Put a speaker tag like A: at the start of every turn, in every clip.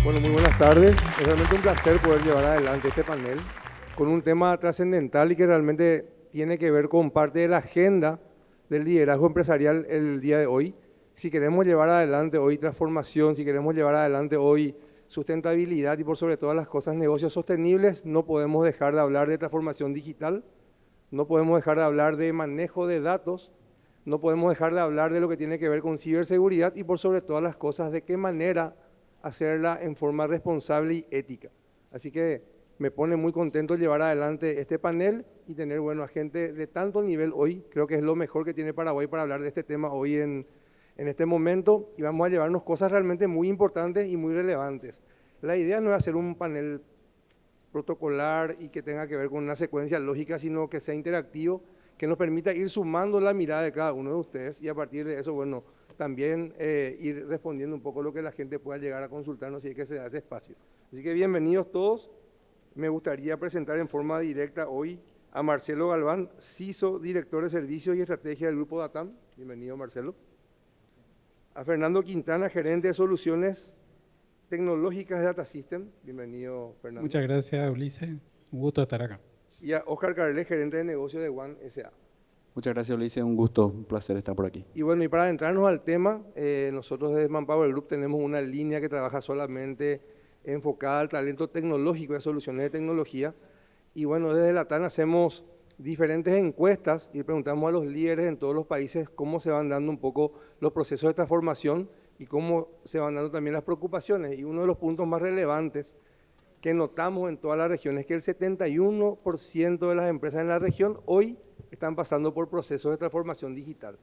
A: Bueno, muy buenas tardes. Es realmente un placer poder llevar adelante este panel con un tema trascendental y que realmente tiene que ver con parte de la agenda del liderazgo empresarial el día de hoy. Si queremos llevar adelante hoy transformación, si queremos llevar adelante hoy sustentabilidad y por sobre todas las cosas negocios sostenibles, no podemos dejar de hablar de transformación digital, no podemos dejar de hablar de manejo de datos, no podemos dejar de hablar de lo que tiene que ver con ciberseguridad y por sobre todas las cosas de qué manera hacerla en forma responsable y ética. Así que me pone muy contento llevar adelante este panel y tener, bueno, a gente de tanto nivel hoy. Creo que es lo mejor que tiene Paraguay para hablar de este tema hoy en este momento, y vamos a llevarnos cosas realmente muy importantes y muy relevantes. La idea no es hacer un panel protocolar y que tenga que ver con una secuencia lógica, sino que sea interactivo, que nos permita ir sumando la mirada de cada uno de ustedes y a partir de eso, bueno, también ir respondiendo un poco lo que la gente pueda llegar a consultarnos si es que se da ese espacio. Así que bienvenidos todos. Me gustaría presentar en forma directa hoy a Marcelo Galván, CISO, Director de Servicios y Estrategia del Grupo Datam. Bienvenido, Marcelo. A Fernando Quintana, Gerente de Soluciones Tecnológicas de Data System. Bienvenido, Fernando.
B: Muchas gracias, Ulises. Un gusto estar acá.
A: Y a Oscar Carles, Gerente de Negocios de One SA.
C: Muchas gracias, Ulises. Un gusto, un placer estar por aquí.
A: Y bueno, y para adentrarnos al tema, nosotros desde Manpower Group tenemos una línea que trabaja solamente enfocada al talento tecnológico y a soluciones de tecnología. Y bueno, desde la TAN hacemos diferentes encuestas y preguntamos a los líderes en todos los países cómo se van dando un poco los procesos de transformación y cómo se van dando también las preocupaciones. Y uno de los puntos más relevantes que notamos en todas las regiones es que el 71% de las empresas en la región hoy están pasando por procesos de transformación digital.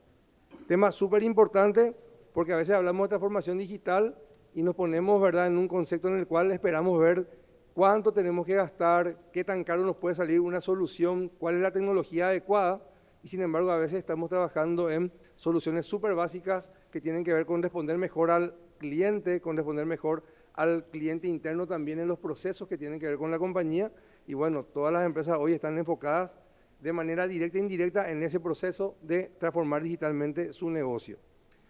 A: Tema súper importante porque a veces hablamos de transformación digital y nos ponemos, ¿verdad?, en un concepto en el cual esperamos ver cuánto tenemos que gastar, qué tan caro nos puede salir una solución, cuál es la tecnología adecuada, y sin embargo a veces estamos trabajando en soluciones súper básicas que tienen que ver con responder mejor al cliente, con responder mejor al cliente interno también en los procesos que tienen que ver con la compañía. Y bueno, todas las empresas hoy están enfocadas de manera directa e indirecta en ese proceso de transformar digitalmente su negocio.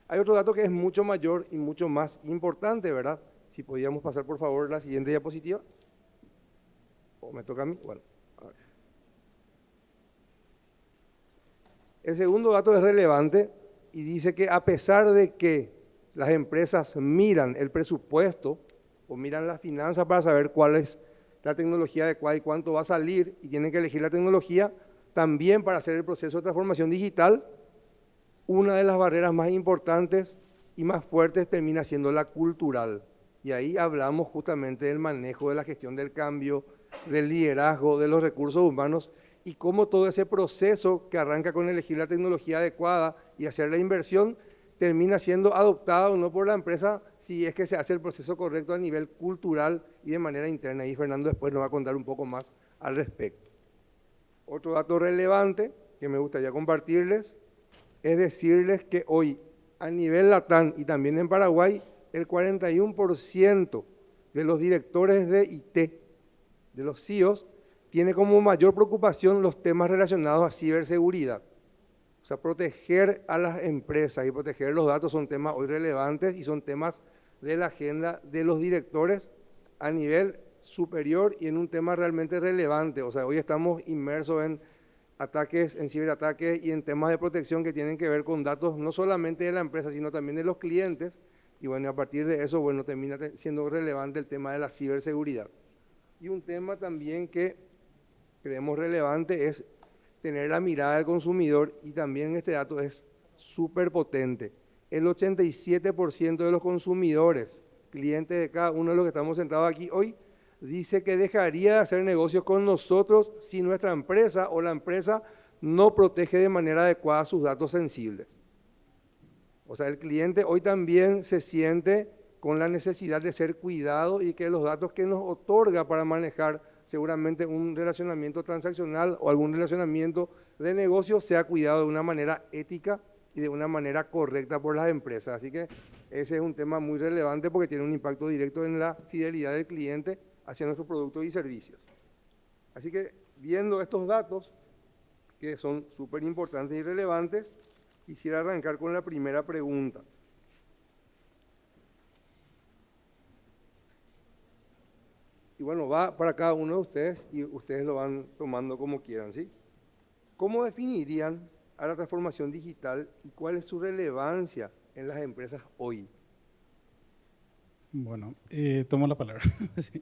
A: Hay otro dato que es mucho mayor y mucho más importante, ¿verdad? Si podíamos pasar por favor la siguiente diapositiva. ¿O me toca a mí? Bueno, a ver. El segundo dato es relevante y dice que a pesar de que las empresas miran el presupuesto o miran las finanzas para saber cuál es la tecnología adecuada y cuánto va a salir y tienen que elegir la tecnología, también para hacer el proceso de transformación digital, una de las barreras más importantes y más fuertes termina siendo la cultural. Y ahí hablamos justamente del manejo de la gestión del cambio, del liderazgo, de los recursos humanos y cómo todo ese proceso que arranca con elegir la tecnología adecuada y hacer la inversión termina siendo adoptado no por la empresa si es que se hace el proceso correcto a nivel cultural y de manera interna. Y Fernando después nos va a contar un poco más al respecto. Otro dato relevante que me gustaría compartirles es decirles que hoy a nivel LATAM y también en Paraguay, el 41% de los directores de IT, de los CEOs, tiene como mayor preocupación los temas relacionados a ciberseguridad. O sea, proteger a las empresas y proteger los datos son temas hoy relevantes y son temas de la agenda de los directores a nivel superior y en un tema realmente relevante. O sea, hoy estamos inmersos en ataques, en ciberataques y en temas de protección que tienen que ver con datos no solamente de la empresa, sino también de los clientes. Y bueno, a partir de eso, bueno, termina siendo relevante el tema de la ciberseguridad. Y un tema también que creemos relevante es tener la mirada del consumidor y también este dato es súper potente. El 87% de los consumidores, clientes de cada uno de los que estamos sentados aquí hoy, dice que dejaría de hacer negocios con nosotros si nuestra empresa o la empresa no protege de manera adecuada sus datos sensibles. O sea, el cliente hoy también se siente con la necesidad de ser cuidado y que los datos que nos otorga para manejar seguramente un relacionamiento transaccional o algún relacionamiento de negocio sea cuidado de una manera ética y de una manera correcta por las empresas. Así que ese es un tema muy relevante porque tiene un impacto directo en la fidelidad del cliente hacia nuestros productos y servicios. Así que viendo estos datos, que son súper importantes y relevantes, quisiera arrancar con la primera pregunta. bueno, va para cada uno de ustedes y ustedes lo van tomando como quieran, ¿sí? ¿Cómo definirían a la transformación digital y cuál es su relevancia en las empresas hoy?
B: Bueno, tomo la palabra. Sí.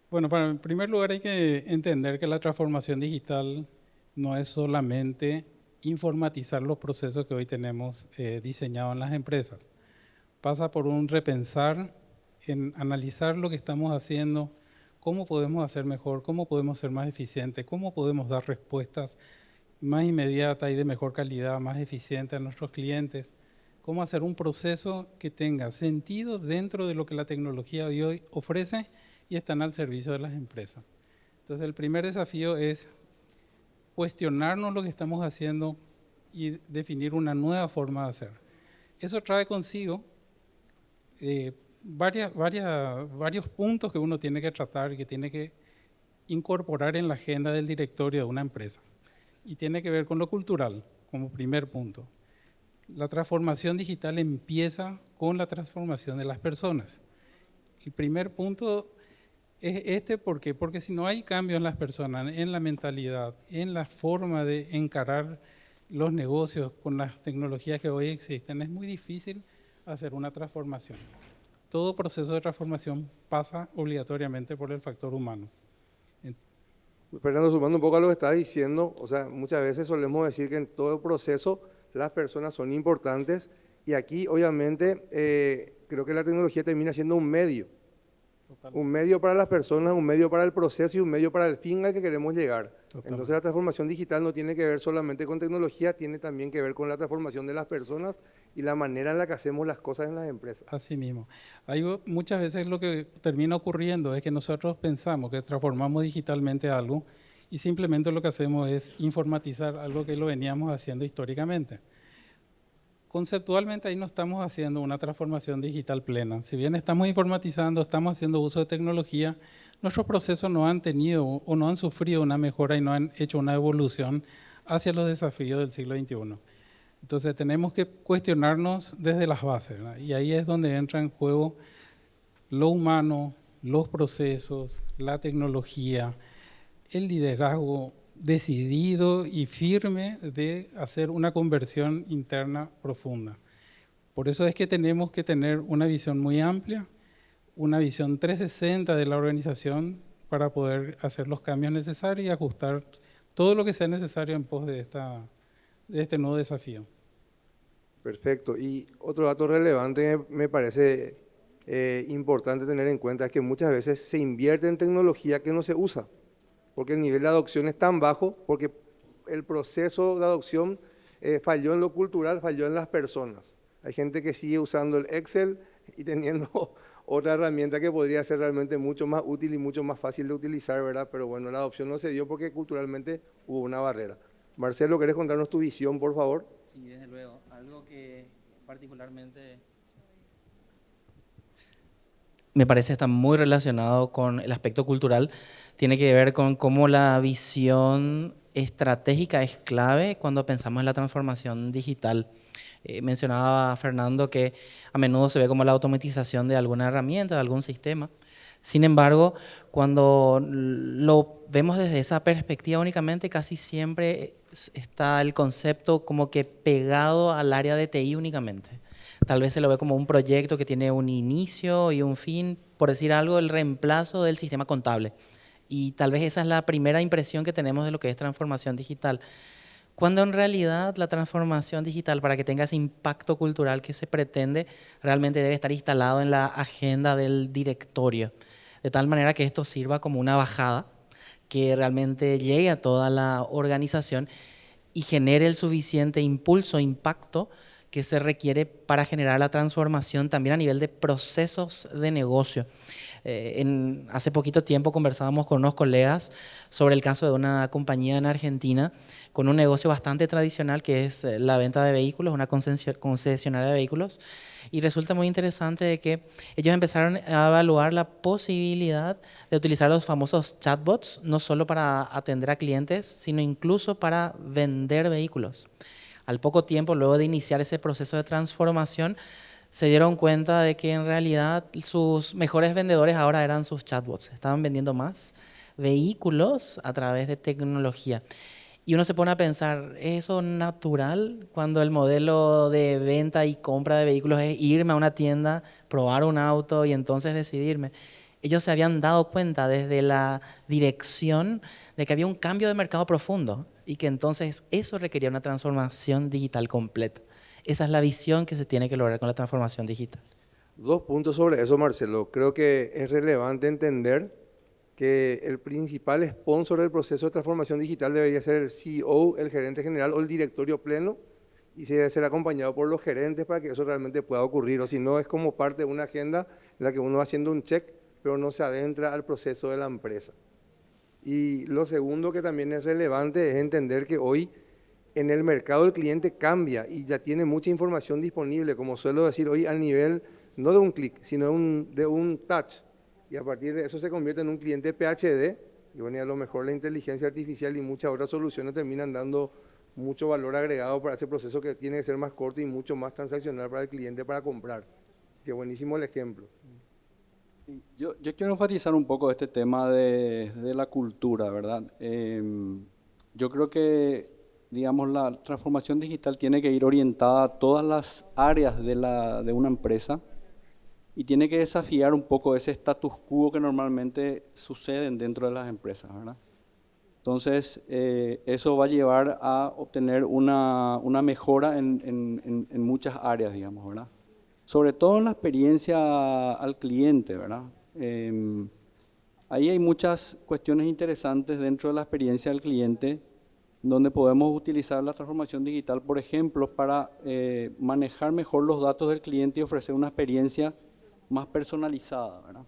B: Bueno, en primer lugar hay que entender que la transformación digital no es solamente informatizar los procesos que hoy tenemos diseñados en las empresas. Pasa por un repensar, en analizar lo que estamos haciendo, cómo podemos hacer mejor, cómo podemos ser más eficientes, cómo podemos dar respuestas más inmediatas y de mejor calidad, más eficientes a nuestros clientes, cómo hacer un proceso que tenga sentido dentro de lo que la tecnología de hoy ofrece y están al servicio de las empresas. Entonces el primer desafío es cuestionarnos lo que estamos haciendo y definir una nueva forma de hacer. Eso trae consigo varios puntos que uno tiene que tratar y que tiene que incorporar en la agenda del directorio de una empresa. Y tiene que ver con lo cultural, como primer punto. La transformación digital empieza con la transformación de las personas. El primer punto es este, ¿por qué? Porque si no hay cambio en las personas, en la mentalidad, en la forma de encarar los negocios con las tecnologías que hoy existen, es muy difícil hacer una transformación. Todo proceso de transformación pasa obligatoriamente por el factor humano.
A: Fernando, sumando un poco a lo que estás diciendo, o sea, muchas veces solemos decir que en todo proceso las personas son importantes y aquí obviamente creo que la tecnología termina siendo un medio.
B: Totalmente.
A: Un medio para las personas, un medio para el proceso y un medio para el fin al que queremos llegar.
B: Totalmente.
A: Entonces la transformación digital no tiene que ver solamente con tecnología, tiene también que ver con la transformación de las personas y la manera en la que hacemos las cosas en las empresas.
B: Así mismo. Muchas veces lo que termina ocurriendo es que nosotros pensamos que transformamos digitalmente algo y simplemente lo que hacemos es informatizar algo que lo veníamos haciendo históricamente. Conceptualmente ahí no estamos haciendo una transformación digital plena. Si bien estamos informatizando, estamos haciendo uso de tecnología, nuestros procesos no han tenido o no han sufrido una mejora y no han hecho una evolución hacia los desafíos del siglo XXI. Entonces tenemos que cuestionarnos desde las bases, ¿verdad? Y ahí es donde entra en juego lo humano, los procesos, la tecnología, el liderazgo decidido y firme de hacer una conversión interna profunda. Por eso es que tenemos que tener una visión muy amplia, una visión 360 de la organización para poder hacer los cambios necesarios y ajustar todo lo que sea necesario en pos de este nuevo desafío.
A: Perfecto. Y otro dato relevante que me parece importante tener en cuenta es que muchas veces se invierte en tecnología que no se usa, porque el nivel de adopción es tan bajo, porque el proceso de adopción falló en lo cultural, falló en las personas. Hay gente que sigue usando el Excel y teniendo otra herramienta que podría ser realmente mucho más útil y mucho más fácil de utilizar, ¿verdad? Pero bueno, la adopción no se dio porque culturalmente hubo una barrera. Marcelo, ¿querés contarnos tu visión, por favor?
D: Sí, desde luego. Algo que particularmente me parece está muy relacionado con el aspecto cultural, tiene que ver con cómo la visión estratégica es clave cuando pensamos en la transformación digital. Mencionaba Fernando que a menudo se ve como la automatización de alguna herramienta, de algún sistema. Sin embargo, cuando lo vemos desde esa perspectiva únicamente, casi siempre está el concepto como que pegado al área de TI únicamente. Tal vez se lo ve como un proyecto que tiene un inicio y un fin, por decir algo, el reemplazo del sistema contable. Y tal vez esa es la primera impresión que tenemos de lo que es transformación digital. Cuando en realidad la transformación digital, para que tenga ese impacto cultural que se pretende, realmente debe estar instalado en la agenda del directorio, de tal manera que esto sirva como una bajada, que realmente llegue a toda la organización y genere el suficiente impulso, impacto que se requiere para generar la transformación también a nivel de procesos de negocio. Hace poquito tiempo conversábamos con unos colegas sobre el caso de una compañía en Argentina con un negocio bastante tradicional que es la venta de vehículos, una concesionaria de vehículos, y resulta muy interesante de que ellos empezaron a evaluar la posibilidad de utilizar los famosos chatbots, no solo para atender a clientes, sino incluso para vender vehículos. Al poco tiempo, luego de iniciar ese proceso de transformación, se dieron cuenta de que en realidad sus mejores vendedores ahora eran sus chatbots. Estaban vendiendo más vehículos a través de tecnología. Y uno se pone a pensar, ¿es eso natural cuando el modelo de venta y compra de vehículos es irme a una tienda, probar un auto y entonces decidirme? Ellos se habían dado cuenta desde la dirección de que había un cambio de mercado profundo y que entonces eso requería una transformación digital completa. Esa es la visión que se tiene que lograr con la transformación digital.
A: 2 puntos sobre eso, Marcelo. Creo que es relevante entender que el principal sponsor del proceso de transformación digital debería ser el CEO, el gerente general o el directorio pleno, y se debe ser acompañado por los gerentes para que eso realmente pueda ocurrir. O si no, es como parte de una agenda en la que uno va haciendo un check, pero no se adentra al proceso de la empresa. Y lo segundo que también es relevante es entender que hoy en el mercado el cliente cambia y ya tiene mucha información disponible, como suelo decir hoy, al nivel no de un clic, sino de un touch. Y a partir de eso se convierte en un cliente PhD, y bueno, y a lo mejor la inteligencia artificial y muchas otras soluciones terminan dando mucho valor agregado para ese proceso que tiene que ser más corto y mucho más transaccional para el cliente para comprar. Así que buenísimo el ejemplo.
C: Yo quiero enfatizar un poco este tema de la cultura, ¿verdad? Yo creo que, digamos, la transformación digital tiene que ir orientada a todas las áreas de una empresa y tiene que desafiar un poco ese status quo que normalmente sucede dentro de las empresas, ¿verdad? Entonces, eso va a llevar a obtener una mejora en muchas áreas, digamos, ¿verdad? Sobre todo en la experiencia al cliente, ¿verdad? Ahí hay muchas cuestiones interesantes dentro de la experiencia del cliente, donde podemos utilizar la transformación digital, por ejemplo, para manejar mejor los datos del cliente y ofrecer una experiencia más personalizada, ¿verdad?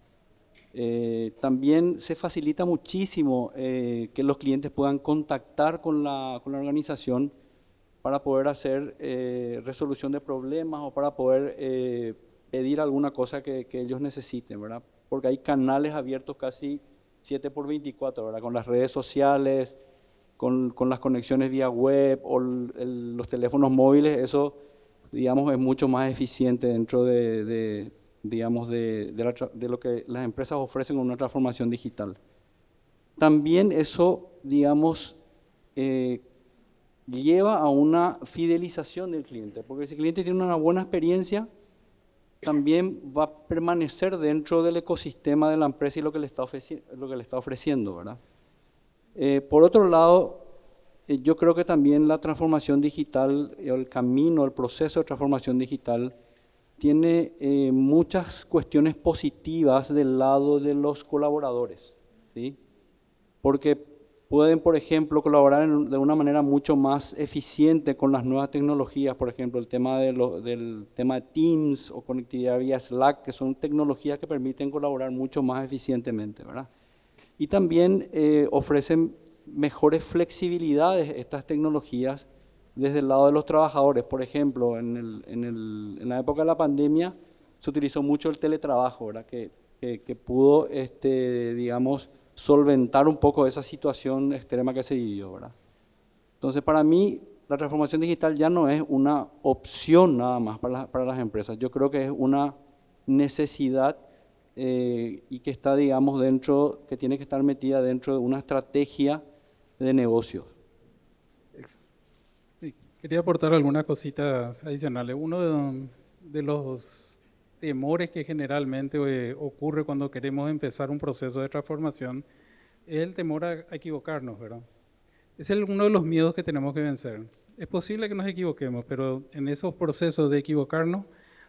C: También se facilita muchísimo que los clientes puedan contactar con la organización para poder hacer resolución de problemas o para poder pedir alguna cosa que ellos necesiten, ¿verdad? Porque hay canales abiertos casi 7x24, ¿verdad? Con las redes sociales, con las conexiones vía web o los teléfonos móviles, eso, digamos, es mucho más eficiente dentro digamos, de lo que las empresas ofrecen con una transformación digital. También eso, digamos, lleva a una fidelización del cliente, porque si el cliente tiene una buena experiencia, también va a permanecer dentro del ecosistema de la empresa y lo que le está ofreciendo, ¿verdad? Por otro lado, yo creo que también la transformación digital, el camino, el proceso de transformación digital, tiene muchas cuestiones positivas del lado de los colaboradores, ¿sí? Porque pueden, por ejemplo, colaborar de una manera mucho más eficiente con las nuevas tecnologías, por ejemplo, el tema del tema de Teams o conectividad vía Slack, que son tecnologías que permiten colaborar mucho más eficientemente, ¿verdad? Y también ofrecen mejores flexibilidades estas tecnologías desde el lado de los trabajadores. Por ejemplo, en la época de la pandemia se utilizó mucho el teletrabajo, ¿verdad? Que pudo, digamos, solventar un poco esa situación extrema que se vivió, ¿verdad? Entonces, para mí, la transformación digital ya no es una opción nada más para las empresas. Yo creo que es una necesidad y que está, digamos, que tiene que estar metida dentro de una estrategia de negocios.
B: Sí, quería aportar algunas cositas adicionales. Uno de los temores que generalmente ocurre cuando queremos empezar un proceso de transformación es el temor a equivocarnos, ¿verdad? Es uno de los miedos que tenemos que vencer. Es posible que nos equivoquemos, pero en esos procesos de equivocarnos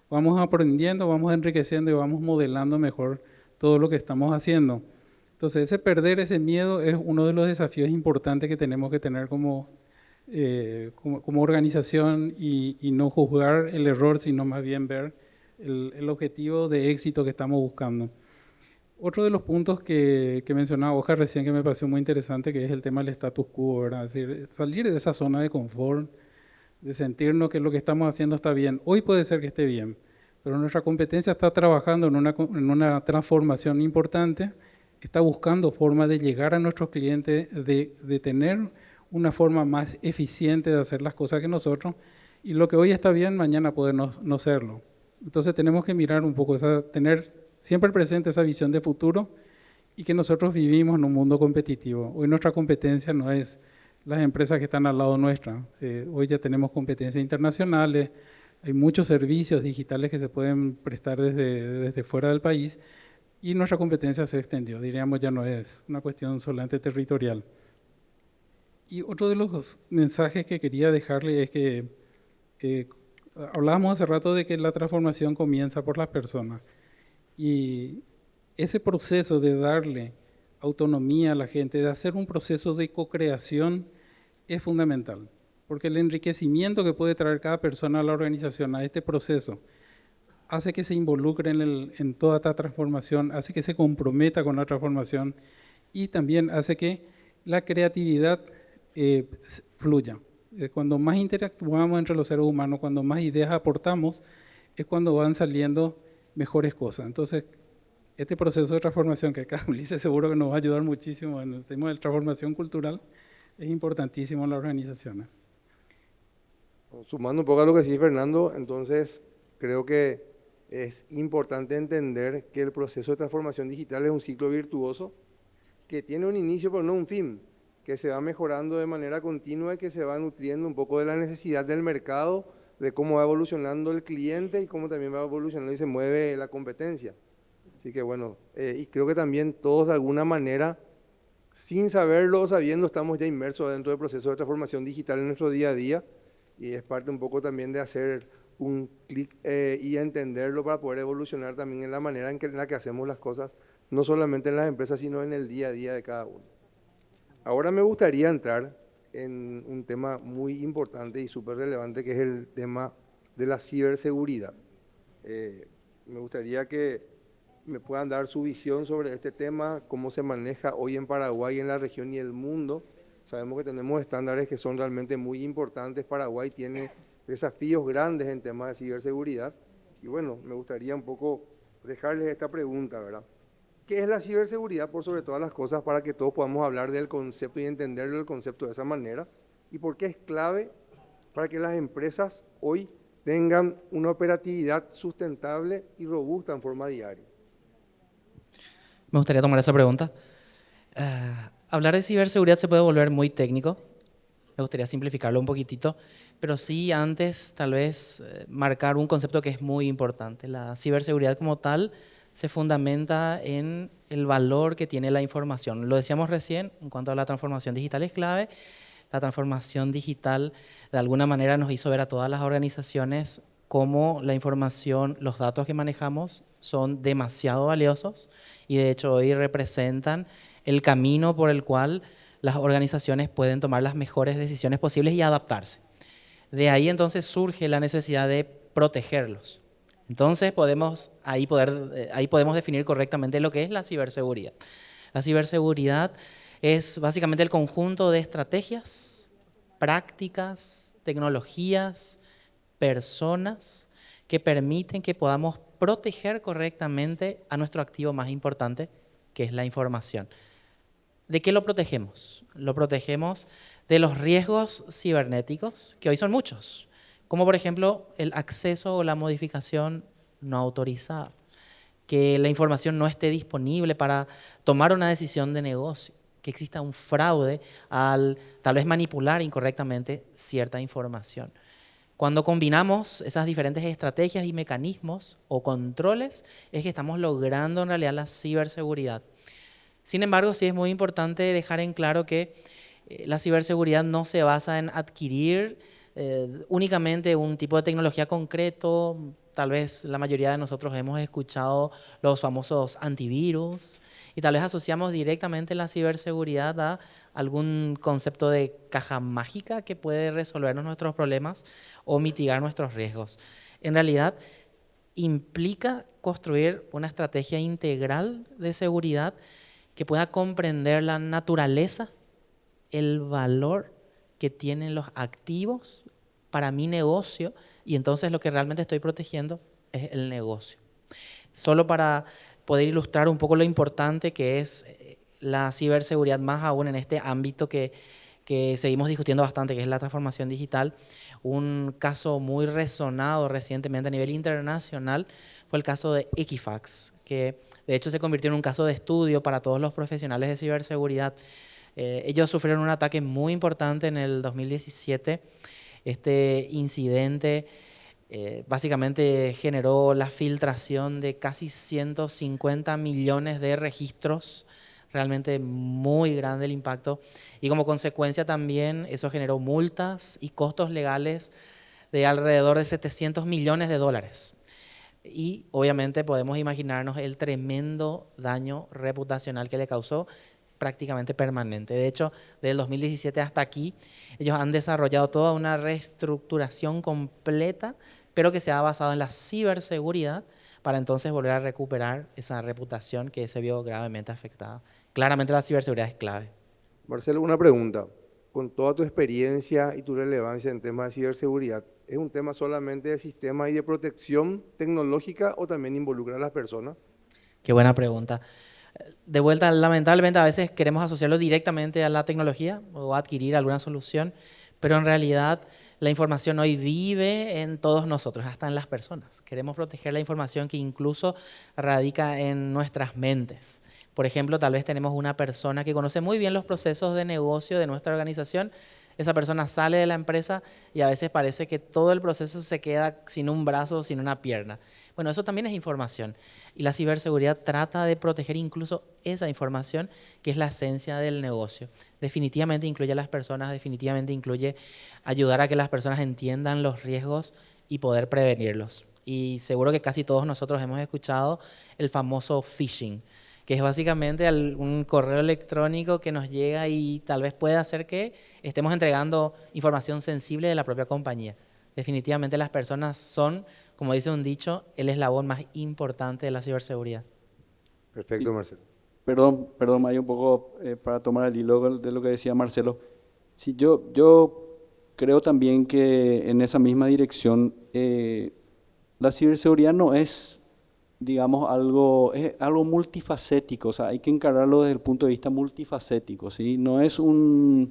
B: vamos aprendiendo, vamos enriqueciendo y vamos modelando mejor todo lo que estamos haciendo. Entonces, perder ese miedo es uno de los desafíos importantes que tenemos que tener como organización y no juzgar el error, sino más bien ver el objetivo de éxito que estamos buscando. Otro de los puntos que mencionaba Oscar recién que me pareció muy interesante, que es el tema del status quo, ¿verdad? Es decir, salir de esa zona de confort, de sentirnos que lo que estamos haciendo está bien. Hoy puede ser que esté bien, pero nuestra competencia está trabajando en una transformación importante, está buscando formas de llegar a nuestros clientes, de tener una forma más eficiente de hacer las cosas que nosotros, y lo que hoy está bien, mañana puede no serlo. Entonces tenemos que mirar un poco, tener siempre presente esa visión de futuro y que nosotros vivimos en un mundo competitivo. Hoy nuestra competencia no es las empresas que están al lado nuestra. Hoy ya tenemos competencias internacionales, hay muchos servicios digitales que se pueden prestar desde fuera del país y nuestra competencia se extendió. Diríamos, ya no es una cuestión solamente territorial. Y otro de los mensajes que quería dejarle es que hablábamos hace rato de que la transformación comienza por las personas. Y ese proceso de darle autonomía a la gente, de hacer un proceso de co-creación, es fundamental. Porque el enriquecimiento que puede traer cada persona a la organización, a este proceso, hace que se involucre en toda esta transformación, hace que se comprometa con la transformación y también hace que la creatividad fluya. Cuando más interactuamos entre los seres humanos, cuando más ideas aportamos, es cuando van saliendo mejores cosas. Entonces, este proceso de transformación que acá Ulises seguro que nos va a ayudar muchísimo en el tema de transformación cultural, es importantísimo en las organizaciones.
A: Sumando un poco a lo que decís, Fernando, entonces creo que es importante entender que el proceso de transformación digital es un ciclo virtuoso que tiene un inicio pero no un fin, que se va mejorando de manera continua y que se va nutriendo un poco de la necesidad del mercado, de cómo va evolucionando el cliente y cómo también va evolucionando y se mueve la competencia. Así que bueno, y creo que también todos de alguna manera, sin saberlo o sabiendo, estamos ya inmersos dentro del proceso de transformación digital en nuestro día a día y es parte un poco también de hacer un clic y entenderlo para poder evolucionar también en la manera en la que hacemos las cosas, no solamente en las empresas, sino en el día a día de cada uno. Ahora me gustaría entrar en un tema muy importante y súper relevante, que es el tema de la ciberseguridad. Me gustaría que me puedan dar su visión sobre este tema, cómo se maneja hoy en Paraguay, en la región y el mundo. Sabemos que tenemos estándares que son realmente muy importantes. Paraguay tiene desafíos grandes en temas de ciberseguridad. Y bueno, me gustaría un poco dejarles esta pregunta, ¿verdad? ¿Qué es la ciberseguridad por sobre todas las cosas para que todos podamos hablar del concepto y entenderlo el concepto de esa manera? ¿Y por qué es clave para que las empresas hoy tengan una operatividad sustentable y robusta en forma diaria?
D: Me gustaría tomar esa pregunta. Hablar de ciberseguridad se puede volver muy técnico. Me gustaría simplificarlo un poquitito, pero sí antes tal vez marcar un concepto que es muy importante. La ciberseguridad como tal se fundamenta en el valor que tiene la información. Lo decíamos recién, en cuanto a la transformación digital es clave. La transformación digital de alguna manera nos hizo ver a todas las organizaciones cómo la información, los datos que manejamos son demasiado valiosos y de hecho hoy representan el camino por el cual las organizaciones pueden tomar las mejores decisiones posibles y adaptarse. De ahí entonces surge la necesidad de protegerlos. Entonces ahí podemos definir correctamente lo que es la ciberseguridad. La ciberseguridad es básicamente el conjunto de estrategias, prácticas, tecnologías, personas que permiten que podamos proteger correctamente a nuestro activo más importante, que es la información. ¿De qué lo protegemos? Lo protegemos de los riesgos cibernéticos, que hoy son muchos, como por ejemplo el acceso o la modificación no autorizada, que la información no esté disponible para tomar una decisión de negocio, que exista un fraude al tal vez manipular incorrectamente cierta información. Cuando combinamos esas diferentes estrategias y mecanismos o controles, es que estamos logrando en realidad la ciberseguridad. Sin embargo, sí es muy importante dejar en claro que la ciberseguridad no se basa en adquirir únicamente un tipo de tecnología concreto. Tal vez la mayoría de nosotros hemos escuchado los famosos antivirus y tal vez asociamos directamente la ciberseguridad a algún concepto de caja mágica que puede resolvernos nuestros problemas o mitigar nuestros riesgos. En realidad, implica construir una estrategia integral de seguridad que pueda comprender la naturaleza, el valor que tienen los activos para mi negocio y entonces lo que realmente estoy protegiendo es el negocio. Solo para poder ilustrar un poco lo importante que es la ciberseguridad, más aún en este ámbito que seguimos discutiendo bastante, que es la transformación digital. Un caso muy resonado recientemente a nivel internacional fue el caso de Equifax, que de hecho se convirtió en un caso de estudio para todos los profesionales de ciberseguridad. Ellos sufrieron un ataque muy importante en el 2017. Este incidente básicamente generó la filtración de casi 150 millones de registros, realmente muy grande el impacto, y como consecuencia también eso generó multas y costos legales de alrededor de 700 millones de dólares. Y obviamente podemos imaginarnos el tremendo daño reputacional que le causó, prácticamente permanente. De hecho, desde el 2017 hasta aquí, ellos han desarrollado toda una reestructuración completa, pero que se ha basado en la ciberseguridad para entonces volver a recuperar esa reputación que se vio gravemente afectada. Claramente la ciberseguridad es clave.
A: Marcelo, una pregunta. Con toda tu experiencia y tu relevancia en temas de ciberseguridad, ¿es un tema solamente de sistema y de protección tecnológica o también involucra a las personas?
D: Qué buena pregunta. De vuelta, lamentablemente a veces queremos asociarlo directamente a la tecnología o adquirir alguna solución, pero en realidad la información hoy vive en todos nosotros, hasta en las personas. Queremos proteger la información que incluso radica en nuestras mentes. Por ejemplo, tal vez tenemos una persona que conoce muy bien los procesos de negocio de nuestra organización. Esa persona sale de la empresa y a veces parece que todo el proceso se queda sin un brazo, sin una pierna. Bueno, eso también es información. Y la ciberseguridad trata de proteger incluso esa información, que es la esencia del negocio. Definitivamente incluye a las personas, definitivamente incluye ayudar a que las personas entiendan los riesgos y poder prevenirlos. Y seguro que casi todos nosotros hemos escuchado el famoso phishing, que es básicamente un correo electrónico que nos llega y tal vez puede hacer que estemos entregando información sensible de la propia compañía. Definitivamente las personas son, como dice un dicho, el eslabón más importante de la ciberseguridad.
A: Perfecto, Marcelo.
C: Perdón, Maya, un poco para tomar el hilo de lo que decía Marcelo. Sí, yo creo también que en esa misma dirección la ciberseguridad no es, digamos, es algo multifacético, o sea, hay que encararlo desde el punto de vista multifacético, ¿sí? No es una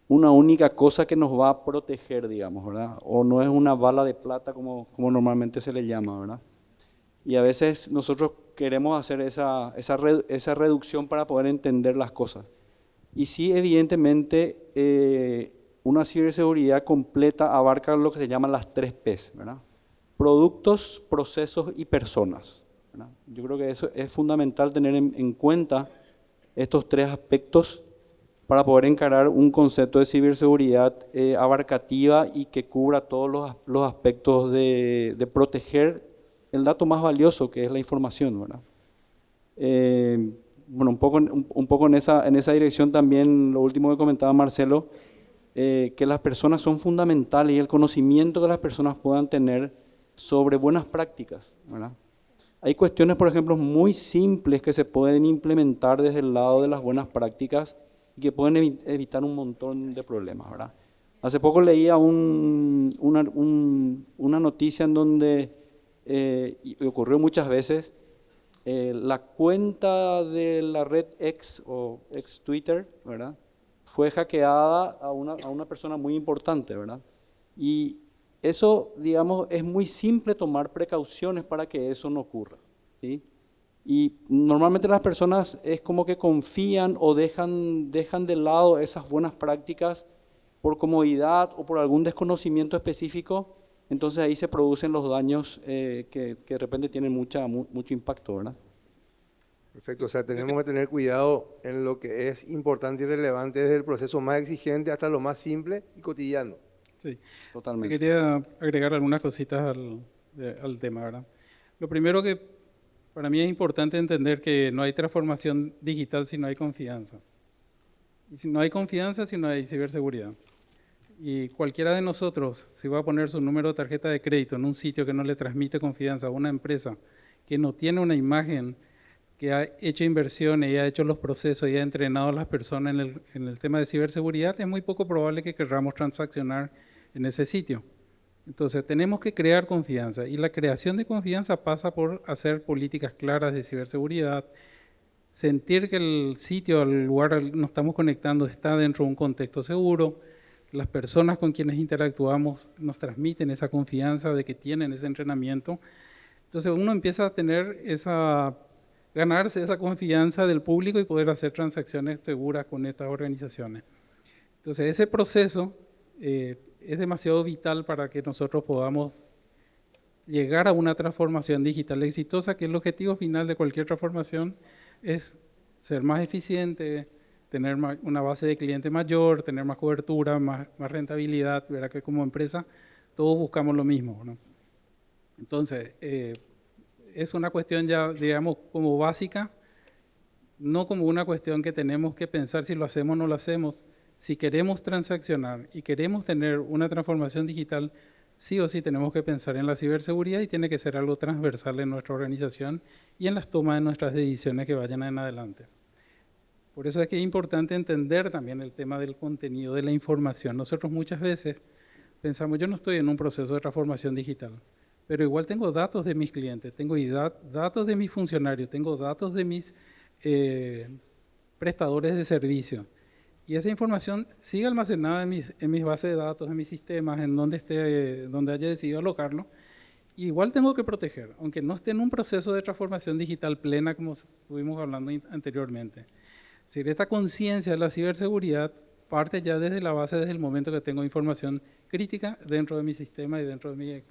C: única cosa que nos va a proteger, digamos, ¿verdad? O no es una bala de plata como normalmente se le llama, ¿verdad? Y a veces nosotros queremos hacer esa reducción para poder entender las cosas. Y sí, evidentemente, una ciberseguridad completa abarca lo que se llaman las 3 P's, ¿verdad? Productos, procesos y personas, ¿verdad? Yo creo que eso es fundamental tener en cuenta estos 3 aspectos para poder encarar un concepto de ciberseguridad abarcativa y que cubra todos los aspectos de proteger el dato más valioso, que es la información, ¿verdad? Bueno, un poco en esa dirección también, lo último que comentaba Marcelo, que las personas son fundamentales y el conocimiento que las personas puedan tener sobre buenas prácticas, ¿verdad? Hay cuestiones, por ejemplo, muy simples que se pueden implementar desde el lado de las buenas prácticas y que pueden evitar un montón de problemas, ¿verdad? Hace poco leía una noticia en donde, y ocurrió muchas veces, la cuenta de la red X o ex Twitter, ¿verdad?, fue hackeada a una persona muy importante, ¿verdad? Y eso, digamos, es muy simple tomar precauciones para que eso no ocurra, ¿sí? Y normalmente las personas es como que confían o dejan de lado esas buenas prácticas por comodidad o por algún desconocimiento específico, entonces ahí se producen los daños que de repente tienen mucho impacto, ¿verdad?
A: Perfecto, o sea, tenemos que tener cuidado en lo que es importante y relevante desde el proceso más exigente hasta lo más simple y cotidiano.
B: Sí,
C: Totalmente.
B: quería agregar algunas cositas al tema, ¿verdad? Lo primero que para mí es importante entender que no hay transformación digital si no hay confianza. Y si no hay confianza, si no hay ciberseguridad. Y cualquiera de nosotros, si va a poner su número de tarjeta de crédito en un sitio que no le transmite confianza a una empresa que no tiene una imagen, que ha hecho inversiones y ha hecho los procesos y ha entrenado a las personas en el tema de ciberseguridad, es muy poco probable que queramos transaccionar en ese sitio. Entonces, tenemos que crear confianza y la creación de confianza pasa por hacer políticas claras de ciberseguridad, sentir que el sitio, el lugar al que nos estamos conectando está dentro de un contexto seguro. las personas con quienes interactuamos nos transmiten esa confianza de que tienen ese entrenamiento. Entonces uno empieza a tener ganarse esa confianza del público y poder hacer transacciones seguras con estas organizaciones. Entonces ese proceso es demasiado vital para que nosotros podamos llegar a una transformación digital exitosa, que el objetivo final de cualquier transformación es ser más eficiente, tener una base de cliente mayor, tener más cobertura, más rentabilidad, ¿verdad? Que como empresa todos buscamos lo mismo, ¿no? Entonces, es una cuestión ya, digamos, como básica, no como una cuestión que tenemos que pensar si lo hacemos o no lo hacemos. Si queremos transaccionar y queremos tener una transformación digital, sí o sí tenemos que pensar en la ciberseguridad y tiene que ser algo transversal en nuestra organización y en las tomas de nuestras decisiones que vayan en adelante. Por eso es que es importante entender también el tema del contenido, de la información. Nosotros muchas veces pensamos, yo no estoy en un proceso de transformación digital, pero igual tengo datos de mis clientes, tengo datos de mis funcionarios, tengo datos de mis prestadores de servicio. Y esa información sigue almacenada en mis bases de datos, en mis sistemas, en donde haya decidido alocarlo. Y igual tengo que proteger, aunque no esté en un proceso de transformación digital plena como estuvimos hablando anteriormente. Es decir, esta conciencia de la ciberseguridad parte ya desde la base, desde el momento que tengo información crítica dentro de mi sistema y dentro de mis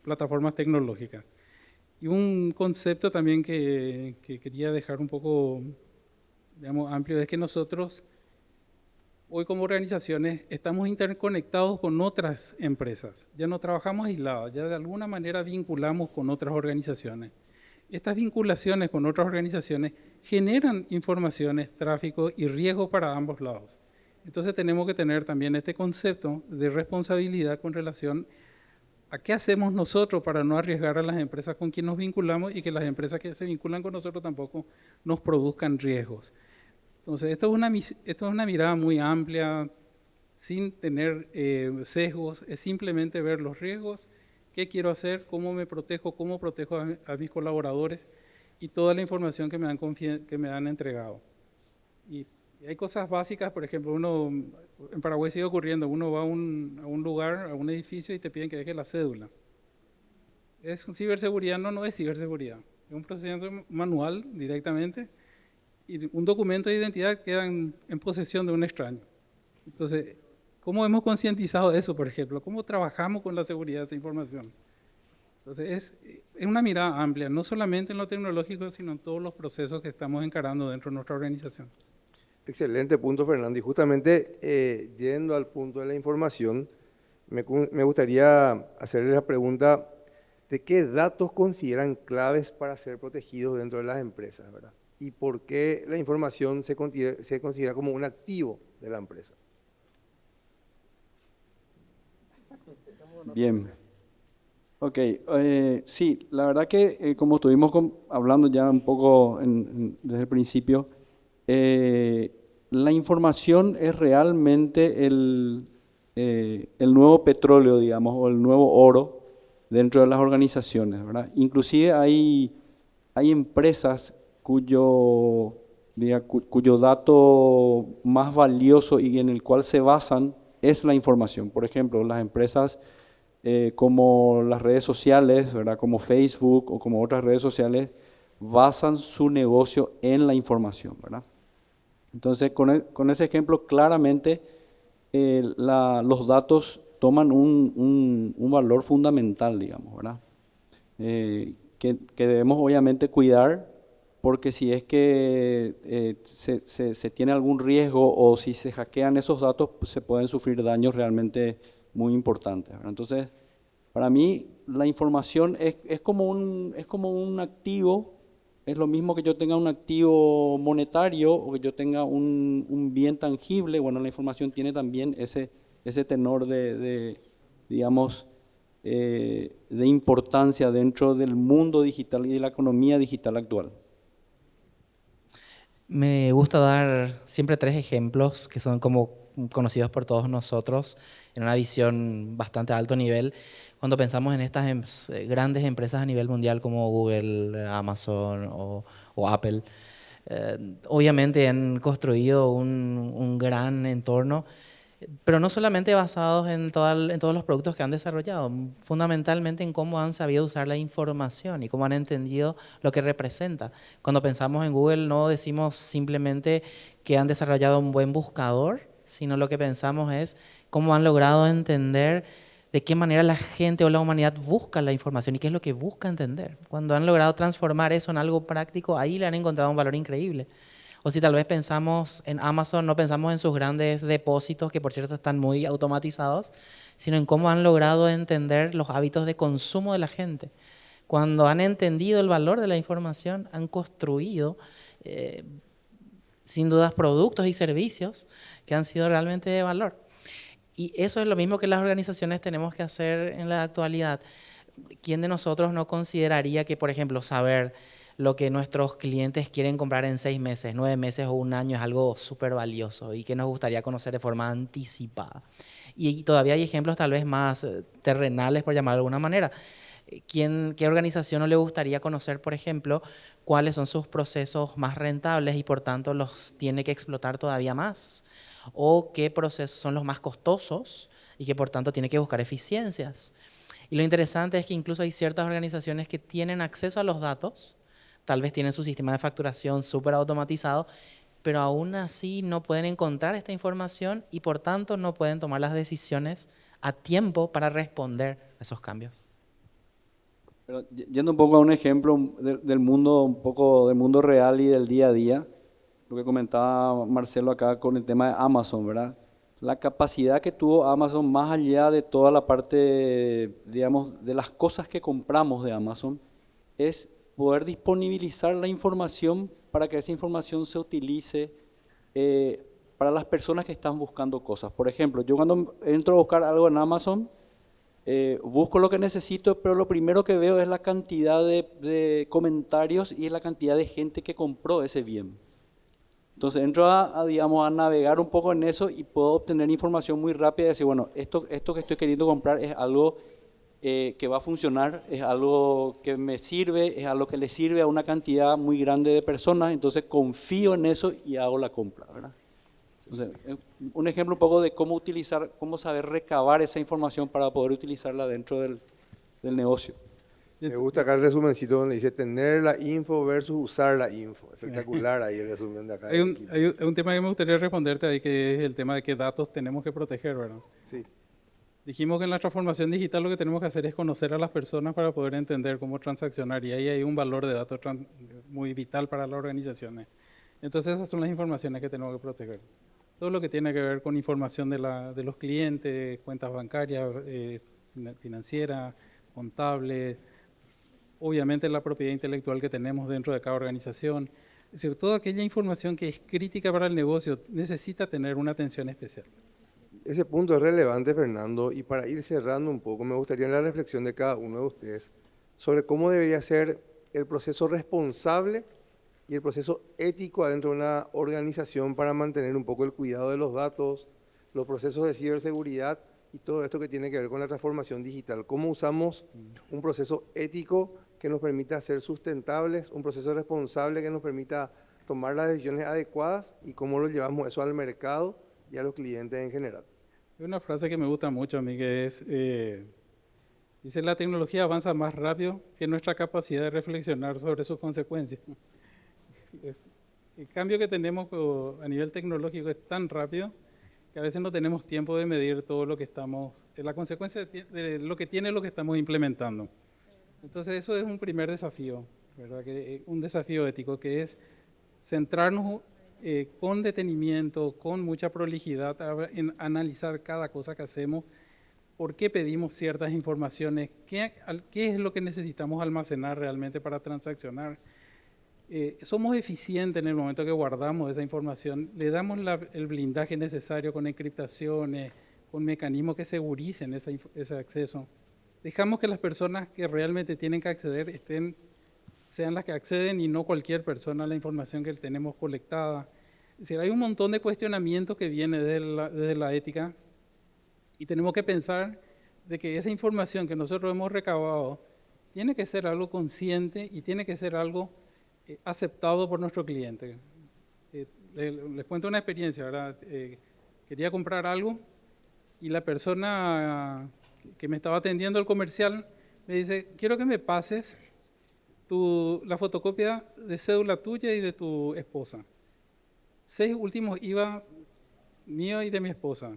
B: plataformas tecnológicas. Y un concepto también que quería dejar un poco, digamos, amplio es que nosotros hoy como organizaciones estamos interconectados con otras empresas. Ya no trabajamos aislados, ya de alguna manera vinculamos con otras organizaciones. Estas vinculaciones con otras organizaciones generan informaciones, tráfico y riesgo para ambos lados. Entonces tenemos que tener también este concepto de responsabilidad con relación a qué hacemos nosotros para no arriesgar a las empresas con quienes nos vinculamos y que las empresas que se vinculan con nosotros tampoco nos produzcan riesgos. Entonces esto es una mirada muy amplia, sin tener sesgos, es simplemente ver los riesgos, qué quiero hacer, cómo me protejo, cómo protejo a mis colaboradores y toda la información que me han entregado. Y hay cosas básicas, por ejemplo, en Paraguay sigue ocurriendo, uno va a un lugar, a un edificio y te piden que dejes la cédula. ¿Es ciberseguridad? No es ciberseguridad. Es un procedimiento manual directamente y un documento de identidad queda en posesión de un extraño. Entonces, ¿cómo hemos concientizado eso, por ejemplo? ¿Cómo trabajamos con la seguridad de esa información? Entonces, es una mirada amplia, no solamente en lo tecnológico, sino en todos los procesos que estamos encarando dentro de nuestra organización.
A: Excelente punto, Fernando. Y justamente yendo al punto de la información, me gustaría hacerle la pregunta de qué datos consideran claves para ser protegidos dentro de las empresas, ¿verdad? Y por qué la información se considera como un activo de la empresa.
C: Bien. Ok, sí, la verdad que como estuvimos hablando ya un poco desde el principio, la información es realmente el nuevo petróleo, digamos, o el nuevo oro dentro de las organizaciones, ¿verdad? Inclusive hay empresas cuyo dato más valioso y en el cual se basan es la información. Por ejemplo, las empresas como las redes sociales, ¿verdad? Como Facebook o como otras redes sociales, basan su negocio en la información, ¿verdad? Entonces, con ese ejemplo, claramente los datos toman un valor fundamental, digamos, ¿verdad? Que debemos obviamente cuidar, porque si es que se tiene algún riesgo o si se hackean esos datos, pues se pueden sufrir daños realmente muy importantes, ¿verdad? Entonces, para mí, la información es como un activo. Es lo mismo que yo tenga un activo monetario o que yo tenga un bien tangible. Bueno, la información tiene también ese tenor digamos, de importancia dentro del mundo digital y de la economía digital actual.
D: Me gusta dar siempre 3 ejemplos que son como conocidos por todos nosotros en una visión bastante alto nivel. Cuando pensamos en estas grandes empresas a nivel mundial como Google, Amazon o Apple, obviamente han construido un gran entorno Pero no solamente basados en todos los productos que han desarrollado, fundamentalmente en cómo han sabido usar la información y cómo han entendido lo que representa. Cuando pensamos en Google no decimos simplemente que han desarrollado un buen buscador, sino lo que pensamos es cómo han logrado entender de qué manera la gente o la humanidad busca la información y qué es lo que busca entender. Cuando han logrado transformar eso en algo práctico, ahí le han encontrado un valor increíble. O si tal vez pensamos en Amazon, no pensamos en sus grandes depósitos, que por cierto están muy automatizados, sino en cómo han logrado entender los hábitos de consumo de la gente. Cuando han entendido el valor de la información, han construido, sin dudas, productos y servicios que han sido realmente de valor. Y eso es lo mismo que las organizaciones tenemos que hacer en la actualidad. ¿Quién de nosotros no consideraría que, por ejemplo, saber lo que nuestros clientes quieren comprar en 6 meses, 9 meses o un año es algo súper valioso y que nos gustaría conocer de forma anticipada? Y todavía hay ejemplos tal vez más terrenales, por llamarlo de alguna manera. ¿Qué organización no le gustaría conocer, por ejemplo, cuáles son sus procesos más rentables y por tanto los tiene que explotar todavía más? ¿O qué procesos son los más costosos y que por tanto tiene que buscar eficiencias? Y lo interesante es que incluso hay ciertas organizaciones que tienen acceso a los datos, tal vez tienen su sistema de facturación súper automatizado, pero aún así no pueden encontrar esta información y por tanto no pueden tomar las decisiones a tiempo para responder a esos cambios.
C: Pero yendo un poco a un ejemplo del mundo, un poco del mundo real y del día a día, lo que comentaba Marcelo acá con el tema de Amazon, ¿verdad? La capacidad que tuvo Amazon, más allá de toda la parte, digamos, de las cosas que compramos de Amazon, es poder disponibilizar la información para que esa información se utilice para las personas que están buscando cosas. Por ejemplo, yo cuando entro a buscar algo en Amazon, busco lo que necesito, pero lo primero que veo es la cantidad de comentarios y la cantidad de gente que compró ese bien. Entonces entro digamos, a navegar un poco en eso y puedo obtener información muy rápida y decir, bueno, esto que estoy queriendo comprar es algo que va a funcionar, es algo que me sirve, es algo que le sirve a una cantidad muy grande de personas, entonces confío en eso y hago la compra, ¿verdad? Entonces, un ejemplo un poco de cómo utilizar, cómo saber recabar esa información para poder utilizarla dentro del negocio.
A: Me gusta acá el resumencito donde dice tener la info versus usar la info. Espectacular ahí el resumen de acá.
B: Hay un tema que me gustaría responderte ahí, que es el tema de qué datos tenemos que proteger, ¿verdad?
A: Sí.
B: Dijimos que en la transformación digital lo que tenemos que hacer es conocer a las personas para poder entender cómo transaccionar y ahí hay un valor de datos muy vital para las organizaciones. Entonces esas son las informaciones que tenemos que proteger. Todo lo que tiene que ver con información de los clientes, cuentas bancarias, financieras, contables, obviamente la propiedad intelectual que tenemos dentro de cada organización. Es decir, toda aquella información que es crítica para el negocio necesita tener una atención especial.
A: Ese punto es relevante, Fernando, y para ir cerrando un poco, me gustaría la reflexión de cada uno de ustedes sobre cómo debería ser el proceso responsable y el proceso ético adentro de una organización para mantener un poco el cuidado de los datos, los procesos de ciberseguridad y todo esto que tiene que ver con la transformación digital. ¿Cómo usamos un proceso ético que nos permita ser sustentables, un proceso responsable que nos permita tomar las decisiones adecuadas y cómo lo llevamos eso al mercado y a los clientes en general?
B: Hay una frase que me gusta mucho a mí que es, dice, la tecnología avanza más rápido que nuestra capacidad de reflexionar sobre sus consecuencias. El cambio que tenemos a nivel tecnológico es tan rápido que a veces no tenemos tiempo de medir todo lo que estamos, la consecuencia de lo que tiene lo que estamos implementando. Entonces eso es un primer desafío, ¿verdad? Un desafío ético que es centrarnos con detenimiento, con mucha prolijidad en analizar cada cosa que hacemos, por qué pedimos ciertas informaciones, qué es lo que necesitamos almacenar realmente para transaccionar. Somos eficientes en el momento que guardamos esa información, le damos el blindaje necesario con encriptaciones, con mecanismos que seguricen ese acceso. Dejamos que las personas que realmente tienen que acceder sean las que acceden y no cualquier persona a la información que tenemos colectada. Es decir, hay un montón de cuestionamientos que vienen desde la ética y tenemos que pensar de que esa información que nosotros hemos recabado tiene que ser algo consciente y tiene que ser algo aceptado por nuestro cliente. Les cuento una experiencia, ¿verdad? Quería comprar algo y la persona que me estaba atendiendo el comercial me dice, quiero que me pases la fotocopia de cédula tuya y de tu esposa. 6 últimos IVA mío y de mi esposa.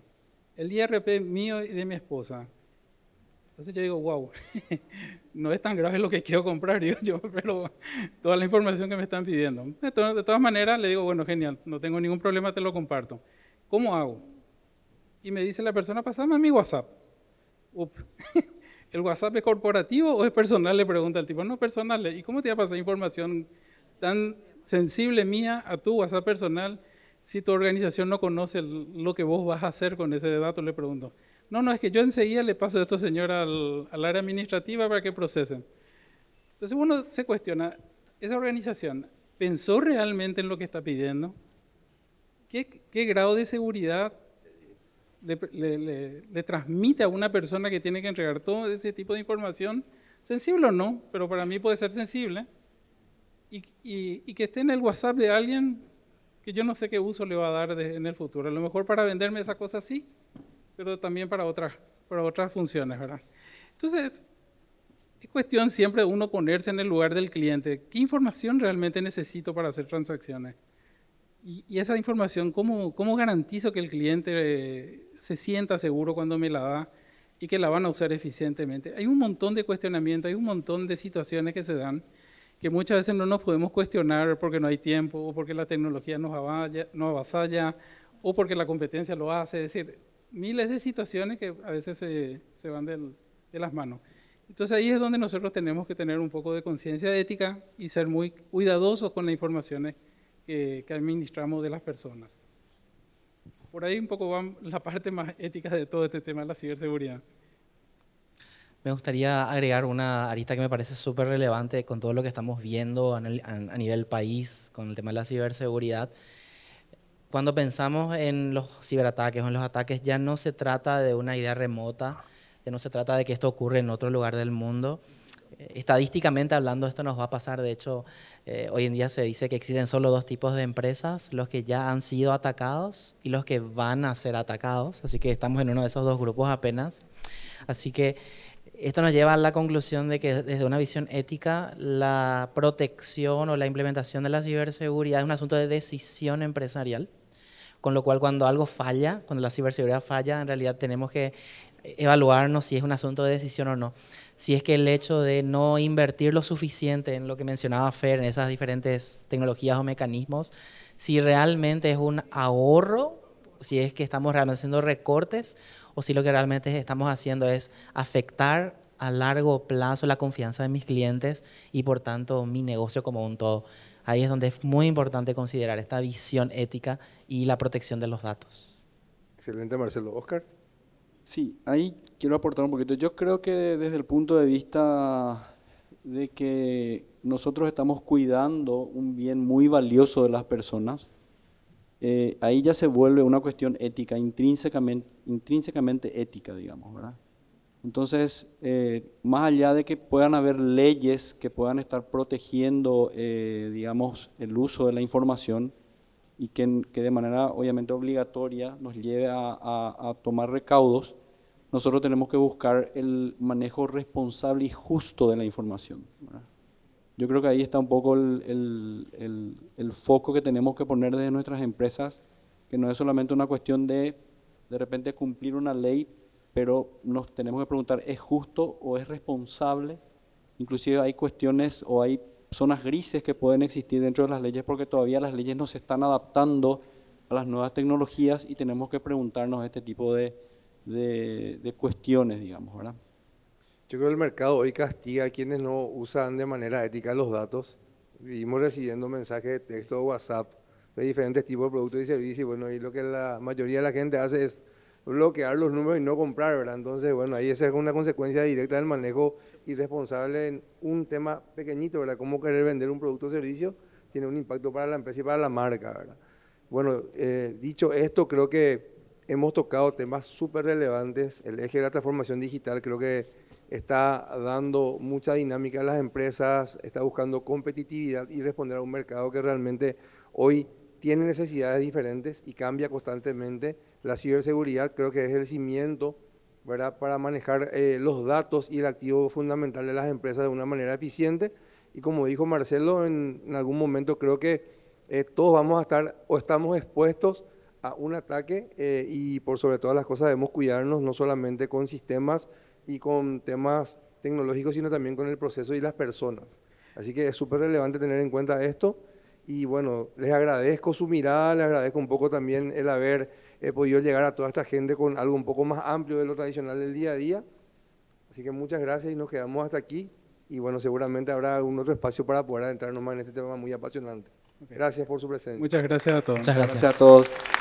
B: El IRP mío y de mi esposa. Entonces yo digo, wow, no es tan grave lo que quiero comprar, digo yo, pero toda la información que me están pidiendo. De todas maneras, le digo, bueno, genial, no tengo ningún problema, te lo comparto. ¿Cómo hago? Y me dice la persona, pasame a mi WhatsApp. Ups. ¿El WhatsApp es corporativo o es personal? Le pregunta el tipo. No, personal. ¿Y cómo te va a pasar información tan sensible mía a tu WhatsApp personal si tu organización no conoce lo que vos vas a hacer con ese dato? Le pregunto. No, es que yo enseguida le paso a esta señora al área administrativa para que procesen. Entonces uno se cuestiona, ¿esa organización pensó realmente en lo que está pidiendo? ¿Qué grado de seguridad le transmite a una persona que tiene que entregar todo ese tipo de información, sensible o no, pero para mí puede ser sensible, y que esté en el WhatsApp de alguien que yo no sé qué uso le va a dar en el futuro? A lo mejor para venderme esa cosa sí, pero también para otras funciones, ¿verdad? Entonces, es cuestión siempre de uno ponerse en el lugar del cliente. ¿Qué información realmente necesito para hacer transacciones? Y esa información, ¿cómo garantizo que el cliente se sienta seguro cuando me la da y que la van a usar eficientemente? Hay un montón de cuestionamientos, hay un montón de situaciones que se dan que muchas veces no nos podemos cuestionar porque no hay tiempo, o porque la tecnología nos avasalla, o porque la competencia lo hace. Es decir, miles de situaciones que a veces se van de las manos. Entonces ahí es donde nosotros tenemos que tener un poco de conciencia ética y ser muy cuidadosos con las informaciones que administramos de las personas. Por ahí un poco va la parte más ética de todo este tema de la ciberseguridad.
D: Me gustaría agregar una arista que me parece súper relevante con todo lo que estamos viendo a nivel país con el tema de la ciberseguridad. Cuando pensamos en los ciberataques o en los ataques, ya no se trata de una idea remota, ya no se trata de que esto ocurre en otro lugar del mundo. Estadísticamente hablando, esto nos va a pasar. De hecho, hoy en día se dice que existen solo 2 tipos de empresas, los que ya han sido atacados y los que van a ser atacados. Así que estamos en uno de esos 2 grupos apenas. Así que esto nos lleva a la conclusión de que desde una visión ética, la protección o la implementación de la ciberseguridad es un asunto de decisión empresarial, con lo cual cuando algo falla, cuando la ciberseguridad falla, en realidad tenemos que evaluarnos si es un asunto de decisión o no. Si es que el hecho de no invertir lo suficiente en lo que mencionaba Fer, en esas diferentes tecnologías o mecanismos, si realmente es un ahorro, si es que estamos realmente haciendo recortes, o si lo que realmente estamos haciendo es afectar a largo plazo la confianza de mis clientes y por tanto mi negocio como un todo. Ahí es donde es muy importante considerar esta visión ética y la protección de los datos.
A: Excelente, Marcelo. Oscar.
C: Sí, ahí quiero aportar un poquito. Yo creo que desde el punto de vista de que nosotros estamos cuidando un bien muy valioso de las personas, ahí ya se vuelve una cuestión ética, intrínsecamente ética, digamos, ¿verdad? Entonces, más allá de que puedan haber leyes que puedan estar protegiendo, digamos, el uso de la información y que de manera obviamente obligatoria nos lleve a tomar recaudos, nosotros tenemos que buscar el manejo responsable y justo de la información, ¿verdad? Yo creo que ahí está un poco el foco que tenemos que poner desde nuestras empresas, que no es solamente una cuestión de repente cumplir una ley, pero nos tenemos que preguntar, ¿es justo o es responsable? Inclusive hay cuestiones o hay zonas grises que pueden existir dentro de las leyes porque todavía las leyes no se están adaptando a las nuevas tecnologías y tenemos que preguntarnos este tipo de cuestiones, digamos, ¿verdad?
A: Yo creo que el mercado hoy castiga a quienes no usan de manera ética los datos. Vivimos recibiendo mensajes de texto o WhatsApp de diferentes tipos de productos y servicios, y bueno, y lo que la mayoría de la gente hace es bloquear los números y no comprar, ¿verdad? Entonces, bueno, ahí esa es una consecuencia directa del manejo irresponsable en un tema pequeñito, ¿verdad? Cómo querer vender un producto o servicio tiene un impacto para la empresa y para la marca, ¿verdad? Bueno, dicho esto, creo que hemos tocado temas súper relevantes. El eje de la transformación digital creo que está dando mucha dinámica a las empresas, está buscando competitividad y responder a un mercado que realmente hoy tiene necesidades diferentes y cambia constantemente. La ciberseguridad creo que es el cimiento, ¿verdad?, para manejar los datos y el activo fundamental de las empresas de una manera eficiente. Y como dijo Marcelo, en algún momento creo que todos vamos a estar o estamos expuestos a un ataque y por sobre todas las cosas debemos cuidarnos no solamente con sistemas y con temas tecnológicos, sino también con el proceso y las personas. Así que es súper relevante tener en cuenta esto. Y bueno, les agradezco su mirada, les agradezco un poco también el haber podido llegar a toda esta gente con algo un poco más amplio de lo tradicional del día a día. Así que muchas gracias y nos quedamos hasta aquí. Y bueno, seguramente habrá algún otro espacio para poder adentrarnos más en este tema muy apasionante. Gracias por su presencia.
B: Muchas gracias a todos.
D: Muchas gracias.
C: Gracias a todos.